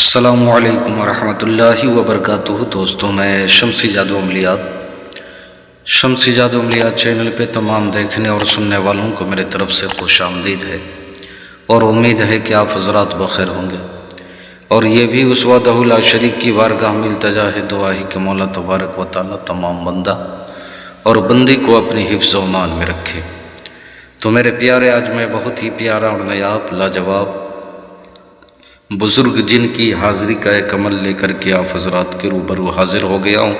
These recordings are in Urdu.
السلام علیکم ورحمۃ اللہ وبرکاتہ۔ دوستوں، میں شمسی جادو عملیات چینل پہ تمام دیکھنے اور سننے والوں کو میرے طرف سے خوش آمدید ہے، اور امید ہے کہ آپ حضرات بخیر ہوں گے، اور یہ بھی اس وحدہ لا شریک کی بارگاہ میں التجا ہے، دعا ہے کہ مولا تبارک و تعالیٰ تمام بندہ اور بندی کو اپنی حفظ و امان میں رکھے۔ تو میرے پیارے، آج میں بہت ہی پیارا اور نایاب لاجواب بزرگ جن کی حاضری کا ایک عمل لے کر کے آپ حضرات کے روبرو حاضر ہو گیا ہوں۔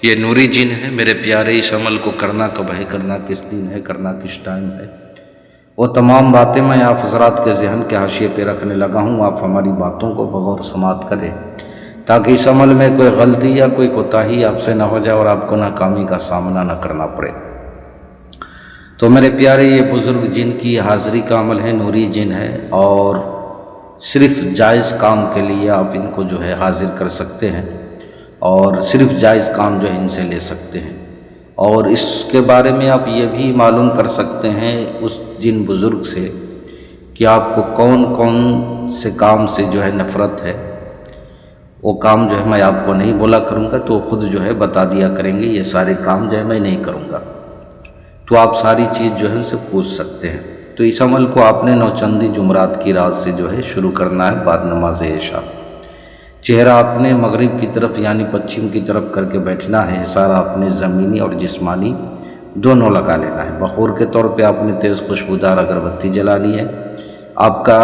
یہ نوری جن ہے میرے پیارے، اس عمل کو کرنا کب ہے، کرنا کس دن ہے، کرنا کس ٹائم ہے، وہ تمام باتیں میں آپ حضرات کے ذہن کے حاشیے پہ رکھنے لگا ہوں۔ آپ ہماری باتوں کو بغور سماعت کریں تاکہ اس عمل میں کوئی غلطی یا کوئی کوتاہی آپ سے نہ ہو جائے اور آپ کو ناکامی کا سامنا نہ کرنا پڑے۔ تو میرے پیارے، یہ بزرگ جن کی حاضری کا عمل ہے، نوری جن ہے، اور صرف جائز کام کے لیے آپ ان کو جو ہے حاضر کر سکتے ہیں، اور صرف جائز کام جو ہے ان سے لے سکتے ہیں، اور اس کے بارے میں آپ یہ بھی معلوم کر سکتے ہیں اس جن بزرگ سے کہ آپ کو کون کون سے کام سے جو ہے نفرت ہے۔ وہ کام جو ہے میں آپ کو نہیں بولا کروں گا، تو خود جو ہے بتا دیا کریں گے، یہ سارے کام جو ہے میں نہیں کروں گا، تو آپ ساری چیز جو ہے ان سے پوچھ سکتے ہیں۔ تو اس عمل کو آپ نے نوچندی جمعرات کی رات سے جو ہے شروع کرنا ہے، بعد نماز عشاء۔ چہرہ آپ نے مغرب کی طرف یعنی پچھم کی طرف کر کے بیٹھنا ہے، حصار آپ نے زمینی اور جسمانی دونوں لگا لینا ہے۔ بخور کے طور پہ آپ نے تیز خوشبودار اگربتی جلانی ہے۔ آپ کا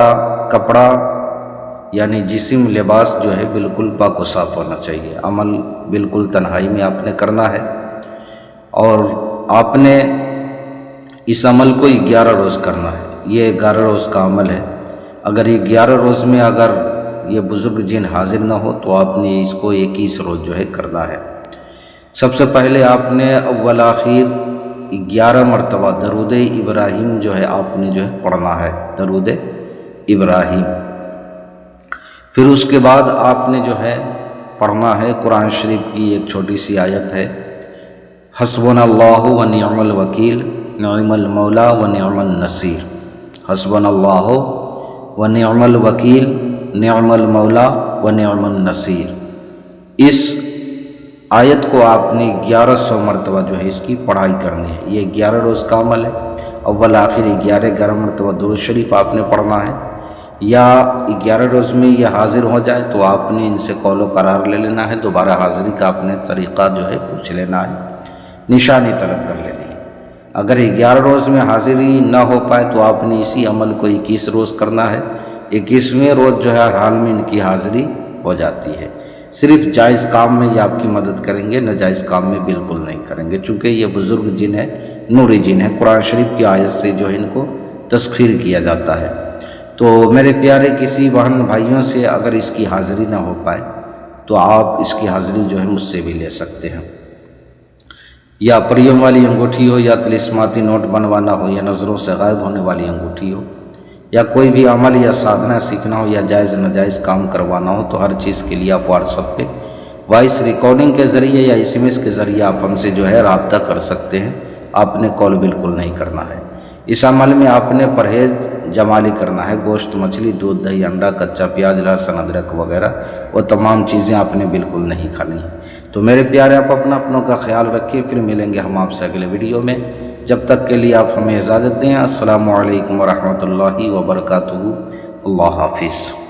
کپڑا یعنی جسم، لباس جو ہے بالکل پاک و صاف ہونا چاہیے۔ عمل بالکل تنہائی میں آپ نے کرنا ہے، اور آپ نے اس عمل کو 11 روز کرنا ہے۔ یہ 11 روز کا عمل ہے۔ اگر یہ 11 روز میں اگر یہ بزرگ جن حاضر نہ ہو تو آپ نے اس کو 21 روز جو ہے کرنا ہے۔ سب سے پہلے آپ نے اول آخر 11 مرتبہ درود ابراہیم جو ہے آپ نے جو ہے پڑھنا ہے، درود ابراہیم۔ پھر اس کے بعد آپ نے جو ہے پڑھنا ہے قرآن شریف کی ایک چھوٹی سی آیت ہے، حسبنا اللہ و نعم الوکیل نعم المولا و نعم النصیر۔ حسبنا اللہ و نعم الوکیل نعم المولا و نعم النصیر۔ اس آیت کو آپ نے 1100 مرتبہ جو ہے اس کی پڑھائی کرنی ہے۔ یہ 11 روز کا عمل ہے۔ اول آخر 11 مرتبہ درود شریف آپ نے پڑھنا ہے، یا 11 روز میں یہ حاضر ہو جائے تو آپ نے ان سے قول و قرار لے لینا ہے، دوبارہ حاضری کا آپ نے طریقہ جو ہے پوچھ لینا ہے، نشانی طلب کر لینی ہے۔ اگر 11 روز میں حاضری نہ ہو پائے تو آپ نے اسی عمل کو 21 روز کرنا ہے۔ 21ویں روز جو ہے ہر حال میں ان کی حاضری ہو جاتی ہے۔ صرف جائز کام میں یہ آپ کی مدد کریں گے، ناجائز کام میں بالکل نہیں کریں گے، چونکہ یہ بزرگ جن ہے، نوری جن ہے، قرآن شریف کی آیت سے جو ہے ان کو تسخیر کیا جاتا ہے۔ تو میرے پیارے، کسی بہن بھائیوں سے اگر اس کی حاضری نہ ہو پائے تو آپ اس کی حاضری جو ہے مجھ سے بھی لے سکتے ہیں، یا پریوں والی انگوٹھی ہو، یا طلسماتی نوٹ بنوانا ہو، یا نظروں سے غائب ہونے والی انگوٹھی ہو، یا کوئی بھی عمل یا سادھنا سیکھنا ہو، یا جائز ناجائز کام کروانا ہو، تو ہر چیز کے لیے آپ واٹس ایپ پہ وائس ریکارڈنگ کے ذریعے یا SMS کے ذریعے آپ ہم سے جو ہے رابطہ کر سکتے ہیں۔ آپ نے کال بالکل نہیں کرنا ہے۔ اس عمل میں آپ نے پرہیز جمالی کرنا ہے، گوشت، مچھلی، دودھ، دہی، انڈا، کچا پیاز، لہسن، ادرک وغیرہ وہ تمام چیزیں آپ نے بالکل نہیں کھانی ہیں۔ تو میرے پیارے، آپ اپنوں کا خیال رکھیں، پھر ملیں گے ہم آپ سے اگلے ویڈیو میں۔ جب تک کے لیے آپ ہمیں اجازت دیں۔ السلام علیکم ورحمۃ اللہ وبرکاتہ۔ اللہ حافظ۔